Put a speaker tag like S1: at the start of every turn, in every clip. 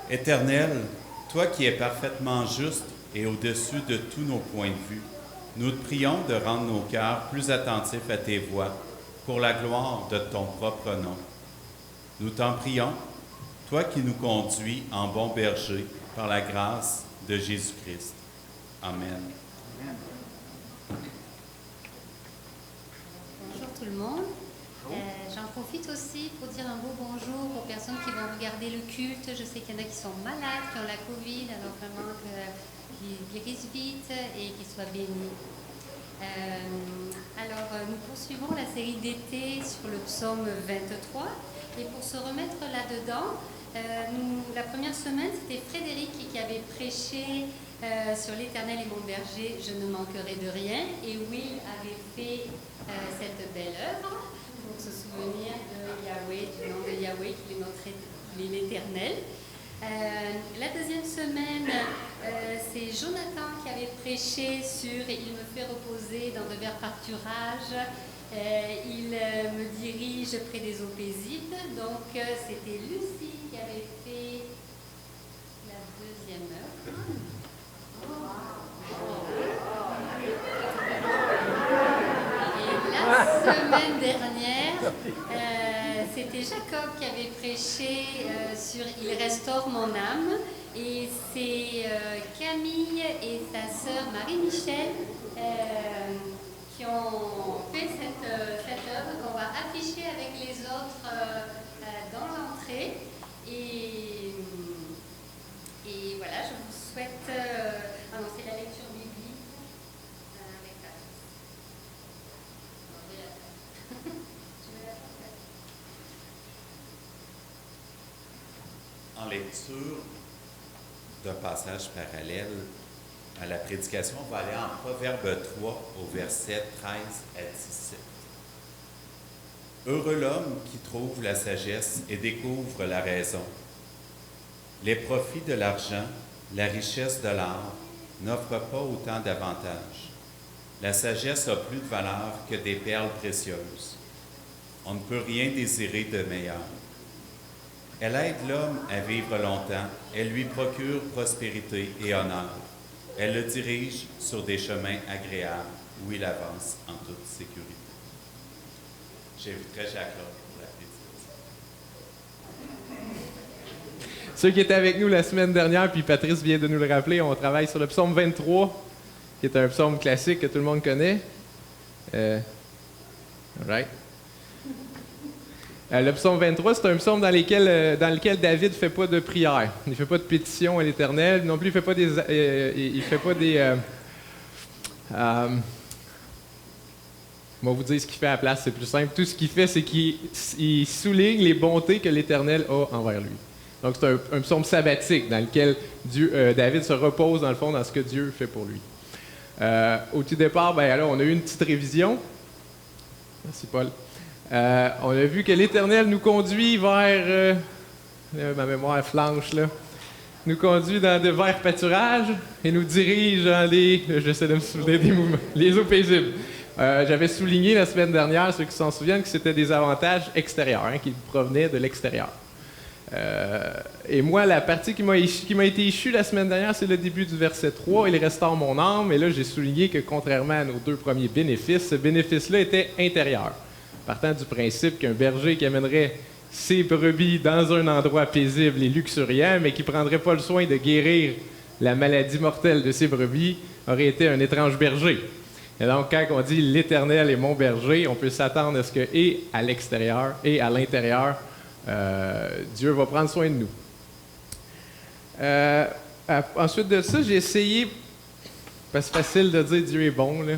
S1: Éternel, toi qui es parfaitement juste et au-dessus de tous nos points de vue, nous te prions de rendre nos cœurs plus attentifs à tes voies, pour la gloire de ton propre nom. Nous t'en prions, toi qui nous conduis en bon berger par la grâce de Jésus-Christ. Amen.
S2: Bonjour tout le monde. J'en profite aussi pour dire un beau bonjour aux personnes qui vont regarder regarder le culte. Je sais qu'il y en a qui sont malades, qui ont la Covid, alors vraiment qu'ils guérissent vite et qu'ils soient bénis. Nous poursuivons la série d'été sur le psaume 23. Et pour se remettre là-dedans, la première semaine, c'était Frédéric qui avait prêché sur l'Éternel est mon berger, je ne manquerai de rien. Et Will avait fait cette belle œuvre pour se souvenir de Yahweh, du nom de Yahweh qui est l'Éternel. La deuxième semaine, c'est Jonathan qui avait prêché sur « Il me fait reposer dans de verts pâturages ». Il me dirige près des eaux paisibles. Donc, c'était Lucie qui avait fait la deuxième œuvre. Et la semaine dernière, c'était Jacob qui avait prêché sur « Il restaure mon âme ». Et c'est Camille et sa sœur Marie-Michel qui ont fait cette œuvre qu'on va afficher avec les autres dans l'entrée. Et voilà, je vous souhaite annoncer la lecture biblique avec la
S1: En lecture d'un passage parallèle à la prédication, on va aller en Proverbe 3 au verset 13 à 17. Heureux l'homme qui trouve la sagesse et découvre la raison. Les profits de l'argent, la richesse de l'art n'offrent pas autant d'avantages. La sagesse a plus de valeur que des perles précieuses. On ne peut rien désirer de meilleur. Elle aide l'homme à vivre longtemps, elle lui procure prospérité et honneur. Elle le dirige sur des chemins agréables où il avance en toute sécurité. J'inviterai Jacques-Claude pour la prédication.
S3: Ceux qui étaient avec nous la semaine dernière, puis Patrice vient de nous le rappeler, on travaille sur le psaume 23, qui est un psaume classique que tout le monde connaît. All right. Le psaume 23, c'est un psaume dans lequel David ne fait pas de prière. Il ne fait pas de pétition à l'Éternel. Non plus, il ne fait pas des... on va vous dire ce qu'il fait à la place, c'est plus simple. Tout ce qu'il fait, c'est qu'il souligne les bontés que l'Éternel a envers lui. Donc, c'est un psaume sabbatique dans lequel David se repose, dans le fond, dans ce que Dieu fait pour lui. Au tout départ, alors, on a eu une petite révision. Merci, Paul. On a vu que l'Éternel nous conduit vers, ma mémoire flanche là, nous conduit dans de verts pâturages et nous dirige dans j'essaie de me souvenir des mouvements, les eaux paisibles. J'avais souligné la semaine dernière, ceux qui s'en souviennent, que c'était des avantages extérieurs, qui provenaient de l'extérieur. Et moi, la partie qui m'a été issue la semaine dernière, c'est le début du verset 3, « Il restaure mon âme », et là, j'ai souligné que contrairement à nos deux premiers bénéfices, ce bénéfice-là était intérieur. Partant du principe qu'un berger qui amènerait ses brebis dans un endroit paisible et luxuriant, mais qui ne prendrait pas le soin de guérir la maladie mortelle de ses brebis, aurait été un étrange berger. Et donc, quand on dit « l'Éternel est mon berger », on peut s'attendre à ce que, et à l'extérieur et à l'intérieur, Dieu va prendre soin de nous. Ensuite de ça, j'ai essayé, parce que c'est facile de dire « Dieu est bon », là.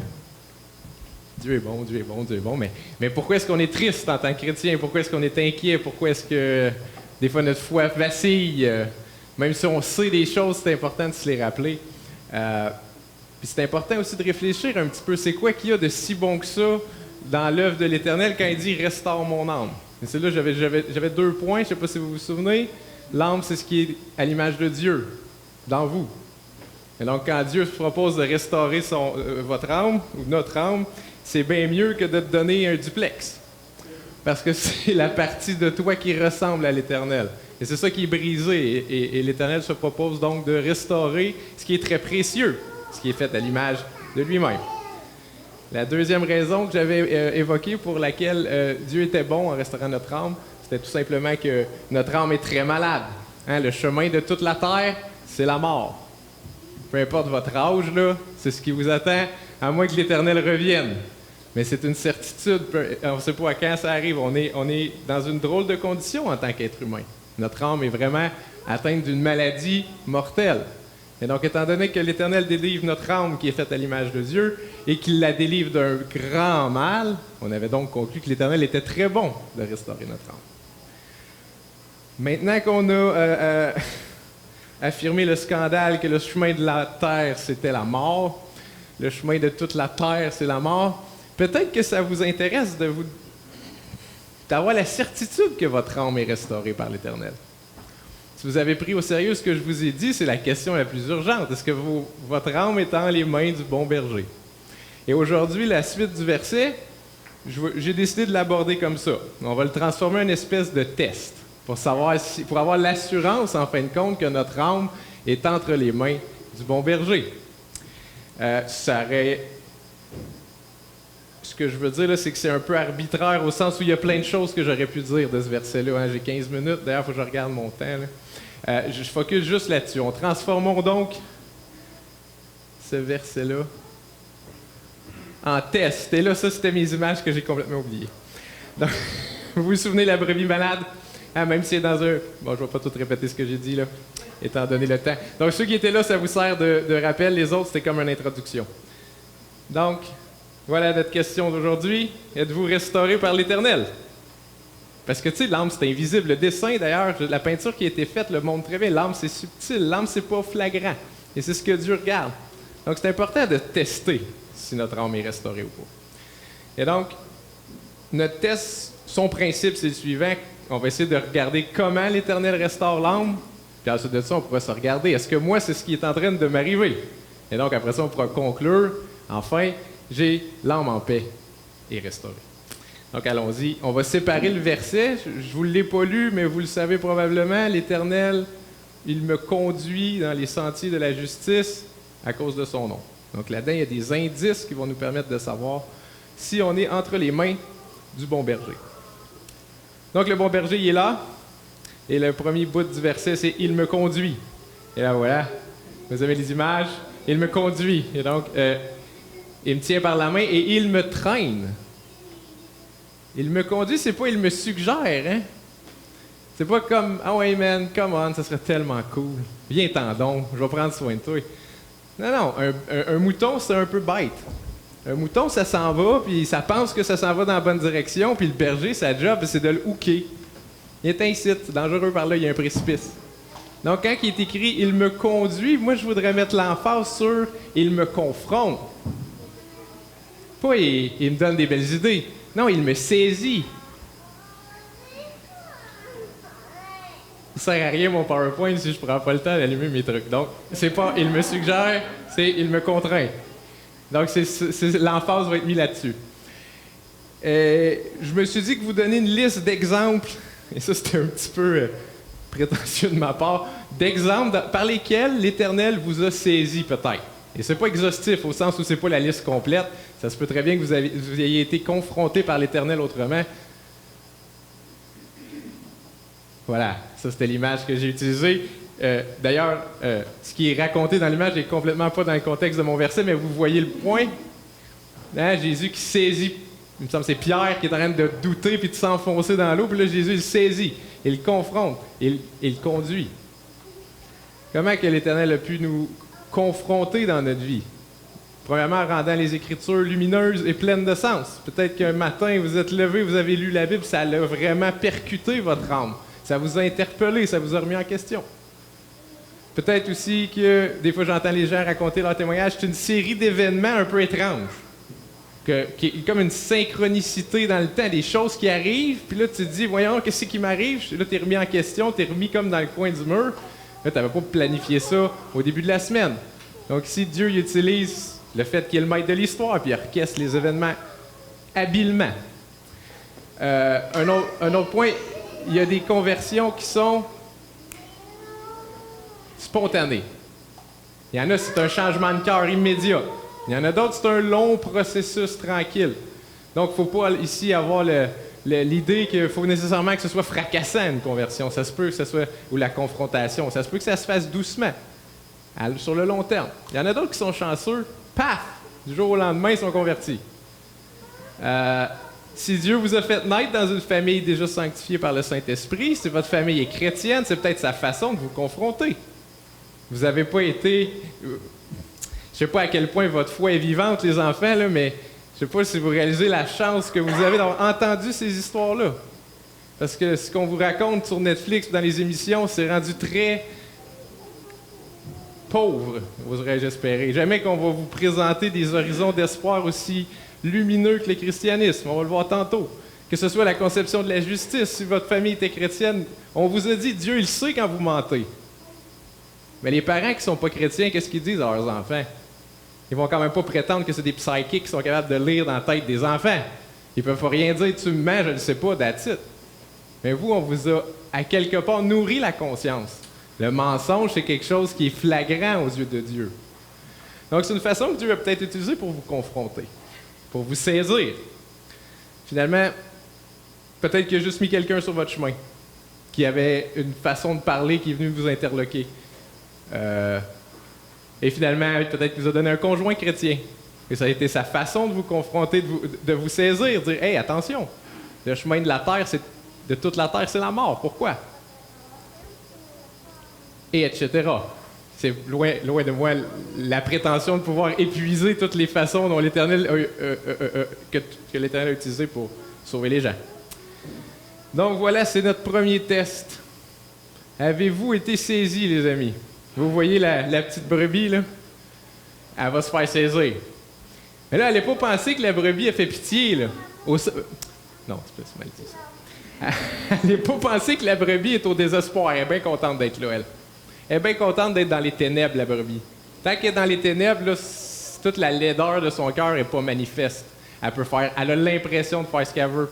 S3: Dieu est bon, Dieu est bon, Dieu est bon, mais pourquoi est-ce qu'on est triste en tant que chrétien? Pourquoi est-ce qu'on est inquiet? Pourquoi est-ce que des fois notre foi vacille? Même si on sait des choses, c'est important de se les rappeler. Puis c'est important aussi de réfléchir un petit peu, c'est quoi qu'il y a de si bon que ça dans l'œuvre de l'Éternel quand il dit « restaure mon âme ». Et c'est là, j'avais 2 points, je ne sais pas si vous vous souvenez. L'âme, c'est ce qui est à l'image de Dieu, dans vous. Et donc, quand Dieu se propose de restaurer votre âme, ou notre âme, c'est bien mieux que de te donner un duplex. Parce que c'est la partie de toi qui ressemble à l'Éternel. Et c'est ça qui est brisé. Et l'Éternel se propose donc de restaurer ce qui est très précieux, ce qui est fait à l'image de lui-même. La deuxième raison que j'avais évoquée pour laquelle Dieu était bon en restaurant notre âme, c'était tout simplement que notre âme est très malade. Hein, le chemin de toute la terre, c'est la mort. Peu importe votre âge, là, c'est ce qui vous attend, à moins que l'Éternel revienne. Mais c'est une certitude, on ne sait pas à quand ça arrive. On est dans une drôle de condition en tant qu'être humain. Notre âme est vraiment atteinte d'une maladie mortelle. Et donc, étant donné que l'Éternel délivre notre âme qui est faite à l'image de Dieu et qu'il la délivre d'un grand mal, on avait donc conclu que l'Éternel était très bon de restaurer notre âme. Maintenant qu'on a affirmé le scandale que le chemin de la terre, c'était la mort, le chemin de toute la terre, c'est la mort, peut-être que ça vous intéresse d'avoir la certitude que votre âme est restaurée par l'Éternel. Si vous avez pris au sérieux ce que je vous ai dit, c'est la question la plus urgente. Est-ce que votre âme est dans les mains du bon berger? Et aujourd'hui, la suite du verset, j'ai décidé de l'aborder comme ça. On va le transformer en une espèce de test pour avoir l'assurance, en fin de compte, que notre âme est entre les mains du bon berger. Ce que je veux dire, là, c'est que c'est un peu arbitraire au sens où il y a plein de choses que j'aurais pu dire de ce verset-là. Hein. J'ai 15 minutes, d'ailleurs, il faut que je regarde mon temps. Je focus juste là-dessus. On transformons donc ce verset-là en test. Et là, ça, c'était mes images que j'ai complètement oubliées. Donc, vous vous souvenez de la brebis malade? Ah, même si c'est dans un... Bon, je ne vais pas tout répéter ce que j'ai dit, là, étant donné le temps. Donc, ceux qui étaient là, ça vous sert de rappel. Les autres, c'était comme une introduction. Donc, voilà notre question d'aujourd'hui. Êtes-vous restauré par l'Éternel? Parce que, tu sais, l'âme, c'est invisible. Le dessin, d'ailleurs, la peinture qui a été faite le montre très bien. L'âme, c'est subtil. L'âme, c'est pas flagrant. Et c'est ce que Dieu regarde. Donc, c'est important de tester si notre âme est restaurée ou pas. Et donc, notre test, son principe, c'est le suivant. On va essayer de regarder comment l'Éternel restaure l'âme. Puis ensuite de ça, on pourra se regarder. Est-ce que moi, c'est ce qui est en train de m'arriver? Et donc, après ça, on pourra conclure. Enfin, j'ai l'âme en paix et restaurée. Donc, allons-y. On va séparer le verset. Je ne vous l'ai pas lu, mais vous le savez probablement. L'Éternel, il me conduit dans les sentiers de la justice à cause de son nom. Donc, là-dedans, il y a des indices qui vont nous permettre de savoir si on est entre les mains du bon berger. Donc, le bon berger, il est là. Et le premier bout du verset, c'est « Il me conduit ». Et là, voilà. Vous avez les images. « Il me conduit ». Et donc, il me tient par la main et il me traîne. Il me conduit, c'est pas « il me suggère », hein? C'est pas comme « ah ouais, man, come on, ça serait tellement cool. Viens-t'en donc, je vais prendre soin de toi. » Non, non, un mouton, c'est un peu bête. Un mouton, ça s'en va, puis ça pense que ça s'en va dans la bonne direction, puis le berger, sa job, c'est de le hooker. Il est incite, c'est dangereux par là, il y a un précipice. Donc, quand il est écrit « il me conduit », moi, je voudrais mettre l'emphase sur « il me confronte ». Pas « il me donne des belles idées ». Non, il me saisit. Il sert à rien, mon PowerPoint, si je prends pas le temps d'allumer mes trucs. Donc, c'est pas « il me suggère », c'est « il me contraint ». Donc, l'emphase va être mise là-dessus. Je me suis dit que vous donnez une liste d'exemples, et ça, c'était un petit peu prétentieux de ma part, d'exemples par lesquels l'Éternel vous a saisi, peut-être. Et c'est pas exhaustif, au sens où c'est pas la liste complète. Ça se peut très bien que vous ayez été confronté par l'Éternel autrement. Voilà, ça, c'était l'image que j'ai utilisée. D'ailleurs, ce qui est raconté dans l'image n'est complètement pas dans le contexte de mon verset, mais vous voyez le point. Hein, Jésus qui saisit, il me semble que c'est Pierre qui est en train de douter puis de s'enfoncer dans l'eau, puis là, Jésus, il saisit, il le confronte, il le conduit. Comment que l'Éternel a pu nous confronter dans notre vie? Premièrement, en rendant les Écritures lumineuses et pleines de sens. Peut-être qu'un matin, vous êtes levé, vous avez lu la Bible, ça l'a vraiment percuté votre âme. Ça vous a interpellé, ça vous a remis en question. Peut-être aussi que, des fois, j'entends les gens raconter leur témoignage, c'est une série d'événements un peu étranges. Qui est comme une synchronicité dans le temps, des choses qui arrivent, puis là, tu te dis, voyons, qu'est-ce qui m'arrive? Là, tu es remis en question, tu es remis comme dans le coin du mur. Là, tu n'avais pas planifié ça au début de la semaine. Donc, ici, Dieu il utilise le fait qu'il est le maître de l'histoire, puis il orchestre les événements habilement. Un autre point, il y a des conversions qui sont spontanées. Il y en a, c'est un changement de cœur immédiat. Il y en a d'autres, c'est un long processus tranquille. Donc, il ne faut pas ici avoir l'idée qu'il faut nécessairement que ce soit fracassant, une conversion. Ça se peut que ce soit, ou la confrontation, ça se peut que ça se fasse doucement, sur le long terme. Il y en a d'autres qui sont chanceux, paf, du jour au lendemain, ils sont convertis. Si Dieu vous a fait naître dans une famille déjà sanctifiée par le Saint-Esprit, si votre famille est chrétienne, c'est peut-être sa façon de vous confronter. Vous n'avez pas été... Je ne sais pas à quel point votre foi est vivante, les enfants, là, mais je ne sais pas si vous réalisez la chance que vous avez d'avoir entendu ces histoires-là. Parce que ce qu'on vous raconte sur Netflix, dans les émissions, c'est rendu très pauvre, oserais-je espérer. Jamais qu'on va vous présenter des horizons d'espoir aussi lumineux que le christianisme. On va le voir tantôt. Que ce soit la conception de la justice, si votre famille était chrétienne, on vous a dit, Dieu, il sait quand vous mentez. Mais les parents qui ne sont pas chrétiens, qu'est-ce qu'ils disent à leurs enfants? Ils vont quand même pas prétendre que c'est des psychics qui sont capables de lire dans la tête des enfants. Ils peuvent pas rien dire, tu me mens, je ne sais pas, that's it. Mais vous, on vous a, à quelque part, nourri la conscience. Le mensonge, c'est quelque chose qui est flagrant aux yeux de Dieu. Donc, c'est une façon que Dieu a peut-être utilisée pour vous confronter, pour vous saisir. Finalement, peut-être qu'il a juste mis quelqu'un sur votre chemin, qui avait une façon de parler qui est venu vous interloquer. Et finalement, peut-être qu'il vous a donné un conjoint chrétien. Et ça a été sa façon de vous confronter, de vous saisir, de dire « Hey, attention, le chemin de la terre, de toute la terre, c'est la mort. Pourquoi? » Et etc. C'est loin de moi la prétention de pouvoir épuiser toutes les façons dont l'Éternel que l'Éternel a utilisées pour sauver les gens. Donc voilà, c'est notre premier test. Avez-vous été saisis, les amis? Vous voyez la petite brebis, là? Elle va se faire saisir. Mais là, elle n'a pas pensé que la brebis a fait pitié, là. Non, c'est pas mal dit ça. Elle n'a pas pensé que la brebis est au désespoir. Elle est bien contente d'être là, elle. Elle est bien contente d'être dans les ténèbres, la brebis. Tant qu'elle est dans les ténèbres, là, toute la laideur de son cœur n'est pas manifeste. Elle a l'impression de faire ce qu'elle veut.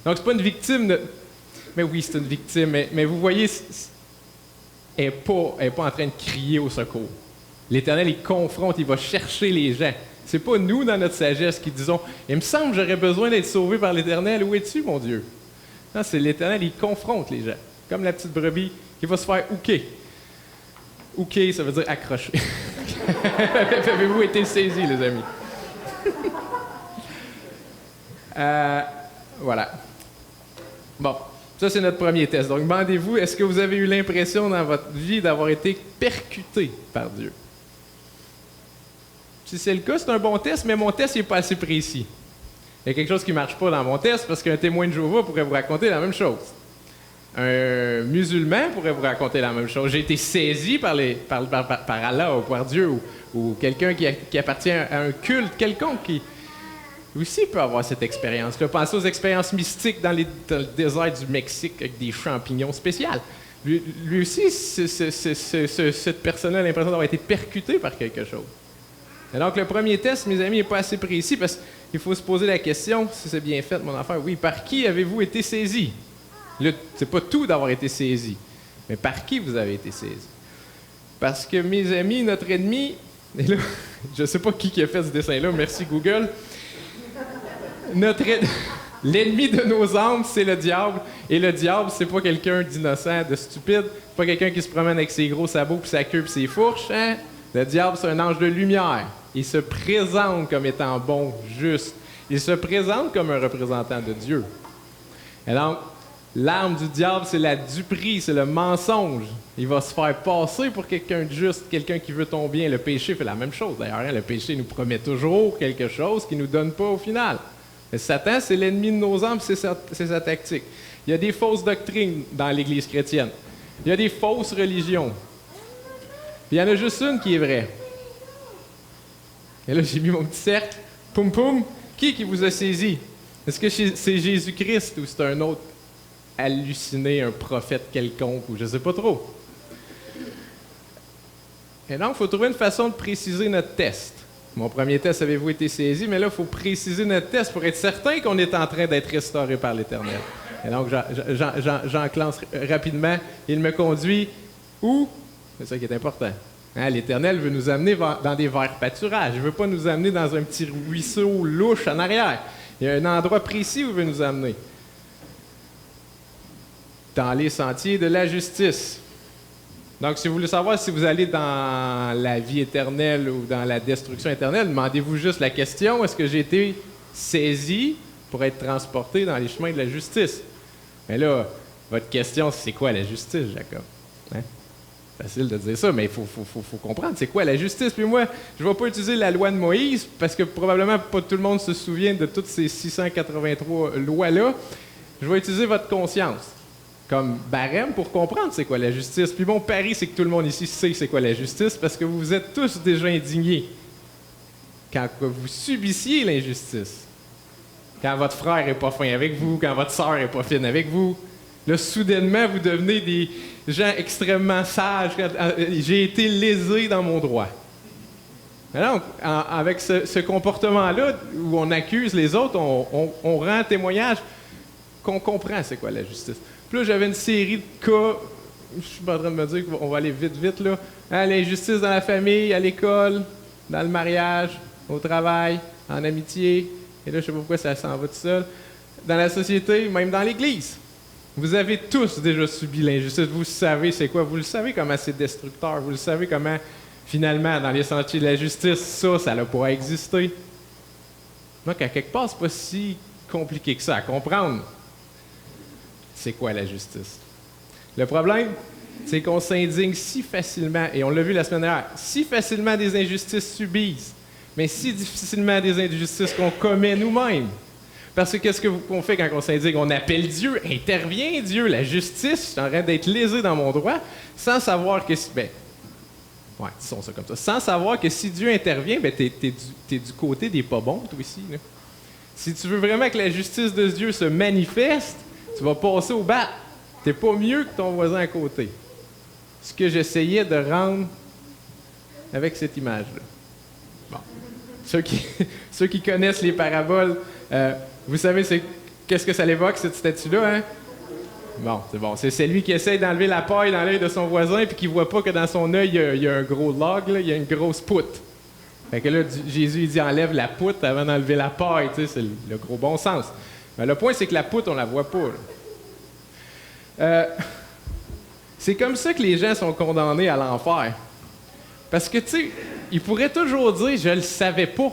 S3: Donc, c'est pas une victime de... Mais oui, c'est une victime. Mais vous voyez, elle n'est pas en train de crier au secours. L'Éternel, il confronte, il va chercher les gens. C'est pas nous, dans notre sagesse, qui disons « Il me semble que j'aurais besoin d'être sauvé par l'Éternel. Où es-tu, mon Dieu? » Non, c'est l'Éternel, il confronte les gens. Comme la petite brebis qui va se faire hooker. Hooker, ça veut dire accrocher. Avez-vous été saisis, les amis? Voilà. Bon, ça, c'est notre premier test. Donc, demandez-vous, est-ce que vous avez eu l'impression dans votre vie d'avoir été percuté par Dieu? Si c'est le cas, c'est un bon test, mais mon test n'est pas assez précis. Il y a quelque chose qui ne marche pas dans mon test parce qu'un témoin de Jéhovah pourrait vous raconter la même chose. Un musulman pourrait vous raconter la même chose. J'ai été saisi par Allah ou par Dieu ou quelqu'un qui appartient à un culte quelconque qui aussi peut avoir cette expérience-là. Pensez aux expériences mystiques dans le désert du Mexique avec des champignons spéciaux. Lui aussi, cette personne-là a l'impression d'avoir été percutée par quelque chose. Et donc, le premier test, mes amis, n'est pas assez précis parce qu'il faut se poser la question, si c'est bien fait, mon affaire, oui, par qui avez-vous été saisi? C'est pas tout d'avoir été saisi, mais par qui vous avez été saisi? Parce que, mes amis, notre ennemi, et là, je ne sais pas qui a fait ce dessin-là, merci Google, l'ennemi de nos âmes, c'est le diable, et le diable, c'est pas quelqu'un d'innocent, de stupide, c'est pas quelqu'un qui se promène avec ses gros sabots, puis sa queue, puis ses fourches, hein? Le diable, c'est un ange de lumière. Il se présente comme étant bon, juste. Il se présente comme un représentant de Dieu. Et donc, l'arme du diable, c'est la duperie, c'est le mensonge. Il va se faire passer pour quelqu'un de juste, quelqu'un qui veut ton bien. Le péché fait la même chose. D'ailleurs, hein, le péché nous promet toujours quelque chose qu'il ne nous donne pas au final. Mais Satan, c'est l'ennemi de nos âmes, c'est sa tactique. Il y a des fausses doctrines dans l'Église chrétienne. Il y a des fausses religions. Puis il y en a juste une qui est vraie. Et là, j'ai mis mon petit cercle. Poum poum. Qui vous a saisi? Est-ce que c'est Jésus-Christ ou c'est un autre halluciné, un prophète quelconque ou je ne sais pas trop? Et donc, il faut trouver une façon de préciser notre test. Mon premier test, avez-vous été saisi? Mais là, il faut préciser notre test pour être certain qu'on est en train d'être restauré par l'Éternel. Et donc, j'enclenche rapidement. Il me conduit où? C'est ça qui est important. Hein, L'Éternel veut nous amener dans des verts pâturages. Il ne veut pas nous amener dans un petit ruisseau louche en arrière. Il y a un endroit précis où il veut nous amener. Dans les sentiers de la justice. Donc, si vous voulez savoir si vous allez dans la vie éternelle ou dans la destruction éternelle, demandez-vous juste la question, est-ce que j'ai été saisi pour être transportés dans les chemins de la justice. Mais là, votre question, c'est quoi la justice, Jacob? Hein? Facile de dire ça, mais il faut comprendre c'est quoi la justice. Puis moi, je ne vais pas utiliser la loi de Moïse, parce que probablement pas tout le monde se souvient de toutes ces 683 lois-là. Je vais utiliser votre conscience comme barème pour comprendre c'est quoi la justice. Puis mon pari, c'est que tout le monde ici sait c'est quoi la justice, parce que vous êtes tous déjà indignés quand vous subissiez l'injustice. Quand votre frère n'est pas fin avec vous, quand votre sœur n'est pas fine avec vous. Là, soudainement, vous devenez des gens extrêmement sages. J'ai été lésé dans mon droit. Alors, avec ce comportement-là, où on accuse les autres, on rend témoignage qu'on comprend c'est quoi la justice. Puis là, j'avais une série de cas. Je suis pas en train de me dire qu'on va aller vite, là. Hein, l'injustice dans la famille, à l'école, dans le mariage, au travail, en amitié. Et là, je sais pas pourquoi ça s'en va tout seul. Dans la société, même dans l'Église. Vous avez tous déjà subi l'injustice. Vous savez c'est quoi. Vous le savez comment c'est destructeur. Vous le savez comment, finalement, dans les sentiers de la justice, ça n'a pas existé. Donc, à quelque part, c'est pas si compliqué que ça à comprendre. C'est quoi la justice? Le problème, c'est qu'on s'indigne si facilement, et on l'a vu la semaine dernière, si facilement des injustices subies, mais si difficilement des injustices qu'on commet nous-mêmes. Parce que qu'est-ce qu'on fait quand on s'indigne? On appelle Dieu, intervient Dieu, la justice, je suis en train d'être lésé dans mon droit, sans savoir que... disons ça comme ça. Sans savoir que si Dieu intervient, t'es du côté des pas bons, toi aussi. Là. Si tu veux vraiment que la justice de Dieu se manifeste, tu vas passer au bat. T'es pas mieux que ton voisin à côté. Ce que j'essayais de rendre avec cette image-là. Bon. Ceux qui connaissent les paraboles, vous savez qu'est-ce que ça l'évoque, cette statue-là, hein? Bon, c'est bon. C'est celui qui essaie d'enlever la paille dans l'œil de son voisin puis qui voit pas que dans son œil, il y a un gros log, là, il y a une grosse poutre. Fait que là, Jésus, il dit enlève la poutre avant d'enlever la paille, tu sais, c'est le gros bon sens. Mais le point, c'est que la poutre, on la voit pas, là. C'est comme ça que les gens sont condamnés à l'enfer. Parce que, tu sais, ils pourraient toujours dire « Je le savais pas ».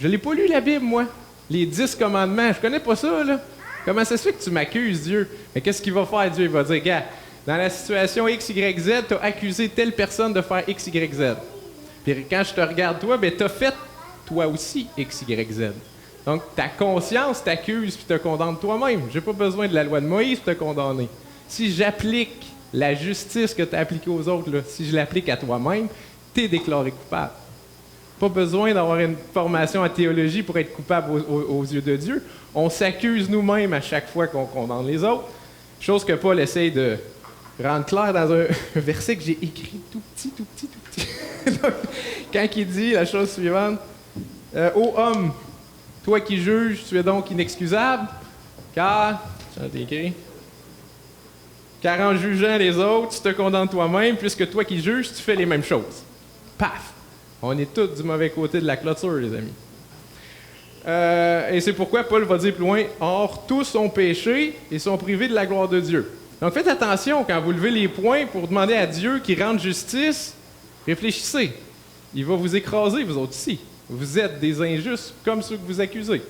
S3: Je l'ai pas lu, la Bible, moi. Les 10 commandements, je connais pas ça, là. Comment ça se fait que tu m'accuses, Dieu? Mais qu'est-ce qu'il va faire, Dieu? Il va dire « Gars, dans la situation X, Y, Z, tu as accusé telle personne de faire X, Y, Z. Puis quand je te regarde, toi, ben t'as fait, toi aussi, X, Y, Z. Donc, ta conscience t'accuse puis te condamne toi-même. J'ai pas besoin de la loi de Moïse pour te condamner. Si j'applique la justice que tu as appliquée aux autres, là, si je l'applique à toi-même, tu es déclaré coupable. Pas besoin d'avoir une formation en théologie pour être coupable aux yeux de Dieu. On s'accuse nous-mêmes à chaque fois qu'on condamne les autres. Chose que Paul essaye de rendre clair dans un verset que j'ai écrit tout petit. Donc, quand il dit la chose suivante, « Ô homme, toi qui juges, tu es donc inexcusable, car... » j'ai écrit. Car en jugeant les autres, tu te condamnes toi-même, puisque toi qui juges, tu fais les mêmes choses. Paf! On est tous du mauvais côté de la clôture, les amis. Et c'est pourquoi Paul va dire plus loin, « Or, tous ont péché et sont privés de la gloire de Dieu. » Donc faites attention, quand vous levez les poings pour demander à Dieu qu'il rende justice, réfléchissez. Il va vous écraser, vous autres ici. Vous êtes des injustes comme ceux que vous accusez.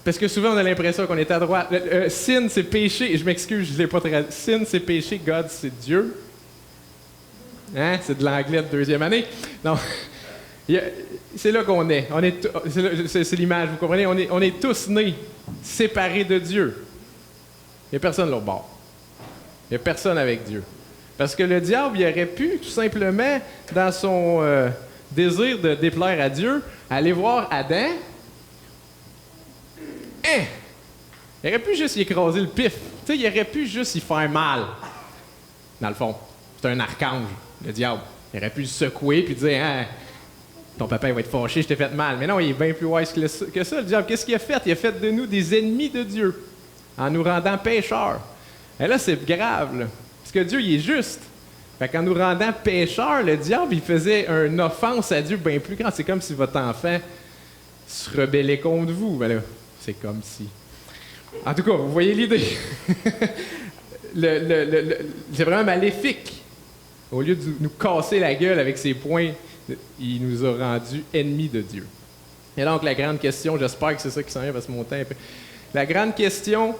S3: Parce que souvent, on a l'impression qu'on est à droite. Sin, c'est péché. Je m'excuse, je ne l'ai pas traduit. Sin, c'est péché. God, c'est Dieu. Hein? C'est de l'anglais de deuxième année. Non. C'est là qu'on est. C'est l'image, vous comprenez? On est tous nés séparés de Dieu. Il n'y a personne l'autre bord. Il n'y a personne avec Dieu. Parce que le diable, il aurait pu, tout simplement, dans son désir de déplaire à Dieu, aller voir Adam. Il aurait pu juste y écraser le pif. Tu sais, il aurait pu juste y faire mal. Dans le fond, c'est un archange, le diable. Il aurait pu le secouer puis dire hein, ton papa il va être fâché, je t'ai fait mal. Mais non, il est bien plus wise que ça, le diable. Qu'est-ce qu'il a fait? Il a fait de nous des ennemis de Dieu en nous rendant pécheurs. Et là, c'est grave, là. Parce que Dieu, il est juste. Fait qu'en nous rendant pécheurs, le diable, il faisait une offense à Dieu bien plus grande. C'est comme si votre enfant se rebellait contre vous. Ben là, c'est comme si... En tout cas, vous voyez l'idée. C'est vraiment maléfique. Au lieu de nous casser la gueule avec ses poings il nous a rendus ennemis de Dieu. Et donc, la grande question, j'espère que c'est ça qui s'en vient, parce que mon temps est un peu... La grande question,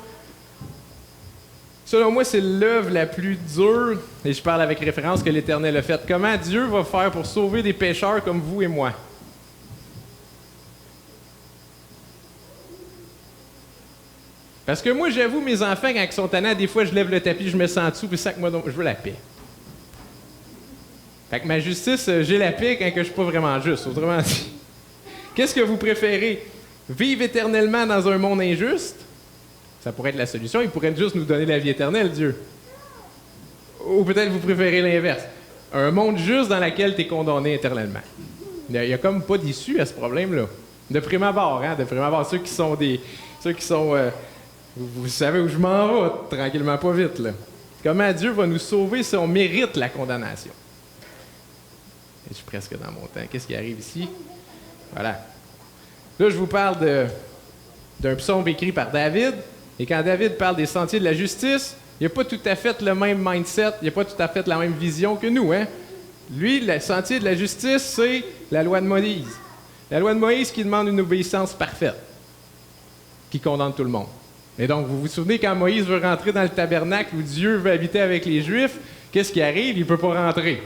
S3: selon moi, c'est l'œuvre la plus dure, et je parle avec référence que l'Éternel a faite. Comment Dieu va faire pour sauver des pécheurs comme vous et moi? Parce que moi, j'avoue, mes enfants, quand ils sont tannants, des fois, je lève le tapis, je me sens dessous, puis ça que moi, je veux la paix. Fait que ma justice, j'ai la paix quand je suis pas vraiment juste. Autrement dit, qu'est-ce que vous préférez? Vivre éternellement dans un monde injuste? Ça pourrait être la solution. Il pourrait juste nous donner la vie éternelle, Dieu. Ou peut-être vous préférez l'inverse. Un monde juste dans lequel tu es condamné éternellement. Il n'y a comme pas d'issue à ce problème-là. De prime abord, hein? De prime abord, ceux qui sont... vous savez où je m'en vais, tranquillement, pas vite, là. Comment Dieu va nous sauver si on mérite la condamnation? Et je suis presque dans mon temps. Qu'est-ce qui arrive ici? Voilà. Là, je vous parle d'un psaume écrit par David. Et quand David parle des sentiers de la justice, il n'a pas tout à fait le même mindset, il n'a pas tout à fait la même vision que nous, hein? Lui, le sentier de la justice, c'est la loi de Moïse. La loi de Moïse qui demande une obéissance parfaite, qui condamne tout le monde. Et donc, vous vous souvenez quand Moïse veut rentrer dans le tabernacle où Dieu veut habiter avec les Juifs, qu'est-ce qui arrive? Il ne peut pas rentrer.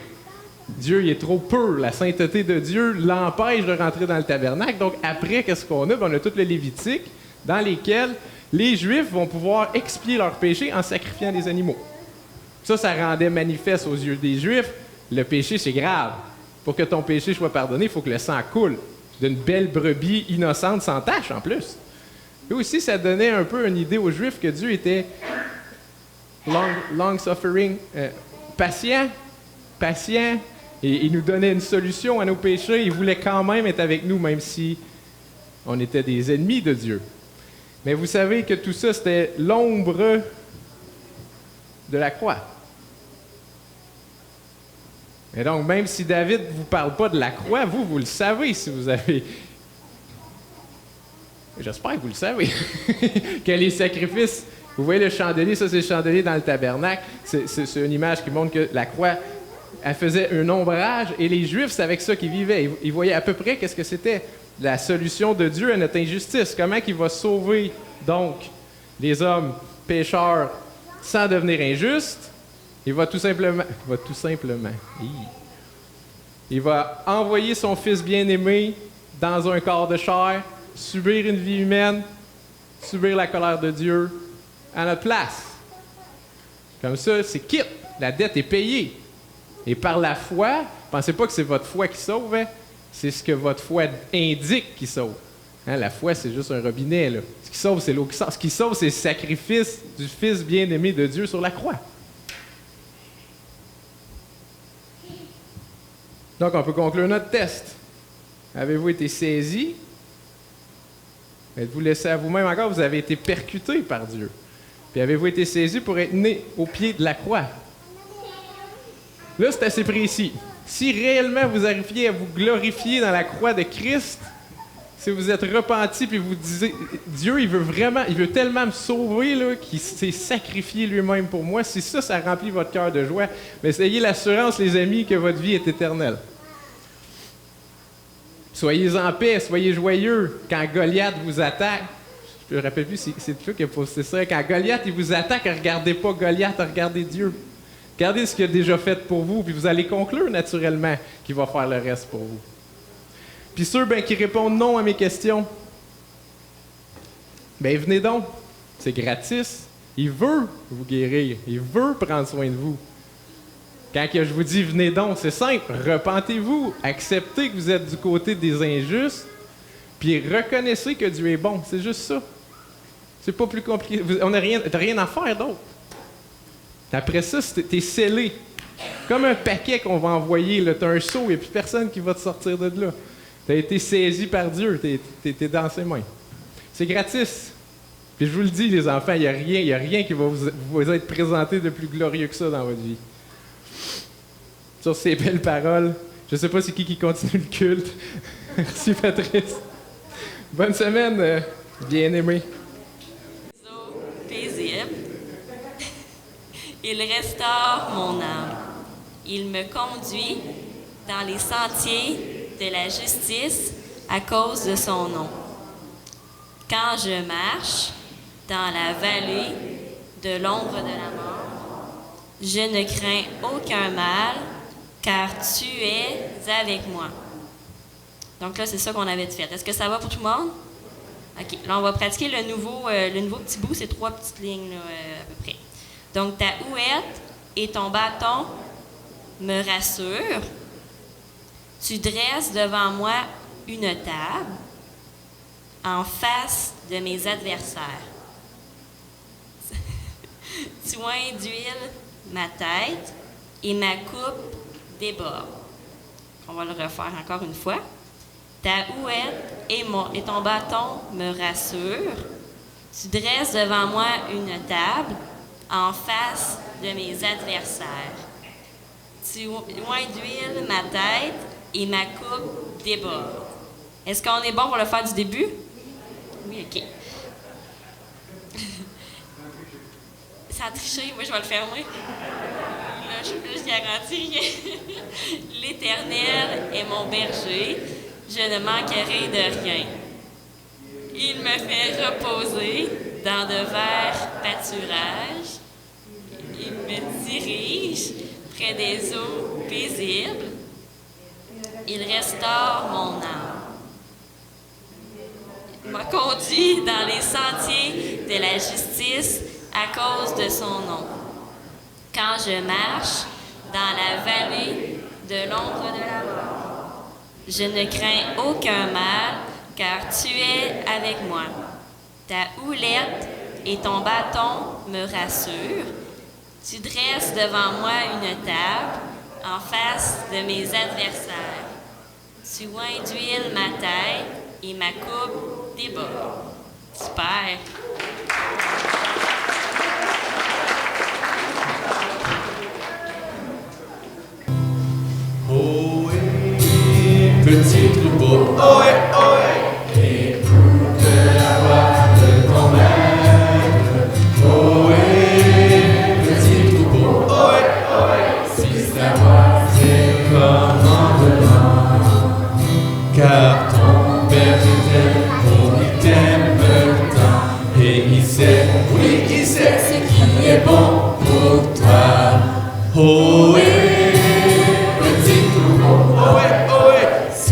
S3: Dieu, il est trop pur. La sainteté de Dieu l'empêche de rentrer dans le tabernacle. Donc, après, qu'est-ce qu'on a? On a tout le Lévitique dans lesquels les Juifs vont pouvoir expier leurs péchés en sacrifiant des animaux. Ça rendait manifeste aux yeux des Juifs. Le péché, c'est grave. Pour que ton péché soit pardonné, il faut que le sang coule. D'une belle brebis innocente sans tache, en plus. Et aussi, ça donnait un peu une idée aux Juifs que Dieu était long-suffering, patient, et il nous donnait une solution à nos péchés. Il voulait quand même être avec nous, même si on était des ennemis de Dieu. Mais vous savez que tout ça, c'était l'ombre de la croix. Et donc, même si David ne vous parle pas de la croix, vous le savez si vous avez... J'espère que vous le savez. Que les sacrifices... Vous voyez le chandelier, ça c'est le chandelier dans le tabernacle. C'est une image qui montre que la croix, elle faisait un ombrage, et les Juifs, c'est avec ça qu'ils vivaient. Ils voyaient à peu près qu'est-ce que c'était la solution de Dieu à notre injustice. Comment il va sauver, donc, les hommes pécheurs sans devenir injustes? Il va tout simplement... Il va envoyer son Fils bien-aimé dans un corps de chair, subir une vie humaine, subir la colère de Dieu à notre place. Comme ça, c'est quitte. La dette est payée. Et par la foi, pensez pas que c'est votre foi qui sauve, hein? C'est ce que votre foi indique qui sauve. Hein, la foi, c'est juste un robinet, là. Ce qui sauve, c'est l'eau qui sort. Ce qui sauve, c'est le sacrifice du Fils bien-aimé de Dieu sur la croix. Donc, on peut conclure notre test. Avez-vous été saisi? Êtes-vous laissé à vous-même encore? Vous avez été percuté par Dieu. Puis avez-vous été saisi pour être né au pied de la croix? Là, c'est assez précis. Si réellement vous arriviez à vous glorifier dans la croix de Christ, si vous êtes repenti puis vous disiez, Dieu, il veut tellement me sauver là, qu'il s'est sacrifié lui-même pour moi, si ça remplit votre cœur de joie, mais ayez l'assurance, les amis, que votre vie est éternelle. Soyez en paix, soyez joyeux quand Goliath vous attaque. Je me rappelle plus, c'est toi qui a posté ça. Quand Goliath il vous attaque, regardez pas Goliath, regardez Dieu. Regardez ce qu'il a déjà fait pour vous, puis vous allez conclure naturellement qu'il va faire le reste pour vous. Puis ceux qui répondent non à mes questions, venez donc. C'est gratis. Il veut vous guérir. Il veut prendre soin de vous. Quand je vous dis venez donc, c'est simple. Repentez-vous. Acceptez que vous êtes du côté des injustes. Puis reconnaissez que Dieu est bon. C'est juste ça. C'est pas plus compliqué. T'as rien à faire d'autre. Après ça, t'es scellé. Comme un paquet qu'on va envoyer. T'as un seau, il n'y a plus personne qui va te sortir de là. T'as été saisi par Dieu. T'es dans ses mains. C'est gratis. Puis je vous le dis, les enfants, il n'y a rien qui va vous être présenté de plus glorieux que ça dans votre vie. Sur ces belles paroles, je ne sais pas c'est qui continue le culte. Merci, Patrice. Bonne semaine, bien-aimés.
S4: Paisible. Il restaure mon âme. Il me conduit dans les sentiers de la justice à cause de son nom. Quand je marche dans la vallée de l'ombre de la mort, je ne crains aucun mal, car tu es avec moi. Donc là, c'est ça qu'on avait fait. Est-ce que ça va pour tout le monde? OK. Là, on va pratiquer le nouveau petit bout. C'est 3 petites lignes, là, à peu près. Donc, ta houette et ton bâton me rassurent. Tu dresses devant moi une table en face de mes adversaires. Tu oins d'huile ma tête et ma coupe déborde. On va le refaire encore une fois. Ta houette et ton bâton me rassurent. Tu dresses devant moi une table en face de mes adversaires. Tu oins d'huile ma tête et ma coupe déborde. Est-ce qu'on est bon pour le faire du début? Oui, OK. Ça a triché, moi je vais le fermer. Là, je garantis rien. L'Éternel est mon berger, je ne manquerai de rien. Il me fait reposer dans de verts pâturages. Il me dirige près des eaux paisibles. Il restaure mon âme. Il m'a conduit dans les sentiers de la justice à cause de son nom. Quand je marche dans la vallée de l'ombre de la mort, je ne crains aucun mal, car tu es avec moi. Ta houlette et ton bâton me rassurent. Tu dresses devant moi une table en face de mes adversaires. Tu oins d'huile ma tête et ma coupe déborde. Super!
S5: Petit troupeau, ohé, ohé, écoute la voix de ton maître. Ohé, petit troupeau, ohé, ohé, suis sa voix, ses commandements. Car ton Père il t'aime tant, et il sait, oui, il sait ce qui est bon pour toi. Ohé, petit troupeau, ohé, ohé,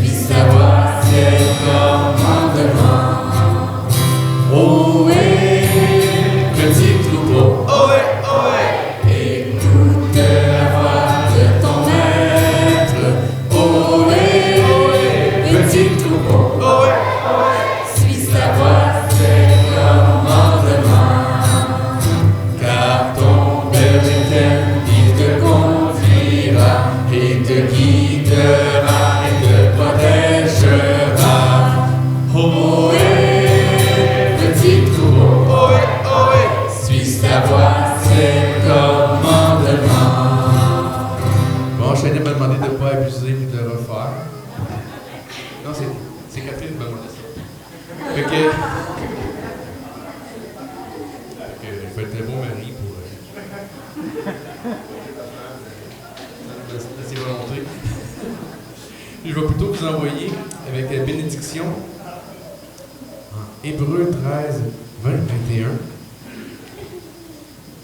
S5: sa voix, ses commandements. Ohé, petit troupeau, ohé, ohé, écoute la voix de ton maître. Ohé, ohé, petit troupeau, ohé, ohé, suis sa voix, ses commandements. Car ton Père éternel, il te conduira et te guidera. Protégera. Ohé, petit troupeau, ohé, ohé, suis sa voix, ses commandements. Bon, Chania m'a demandé de ne pas abuser et de le refaire. Non, c'est Catherine qui m'a demandé ça. Fait que il faut être un bon mari pour ses volontés. Je vais plutôt vous envoyer avec la bénédiction en Hébreux 13, 20, 21.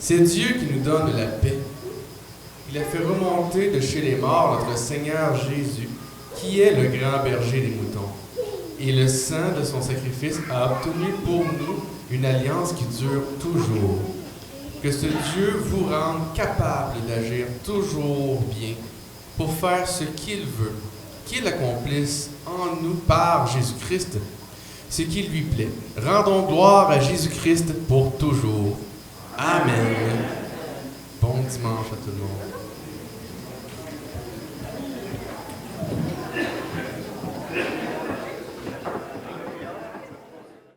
S5: C'est Dieu qui nous donne la paix. Il a fait remonter de chez les morts notre Seigneur Jésus, qui est le grand berger des moutons. Et le sang de son sacrifice a obtenu pour nous une alliance qui dure toujours. Que ce Dieu vous rende capable d'agir toujours bien pour faire ce qu'il veut, qu'il accomplisse en nous par Jésus-Christ ce qui lui plaît. Rendons gloire à Jésus-Christ pour toujours. Amen. Bon dimanche à tout le monde.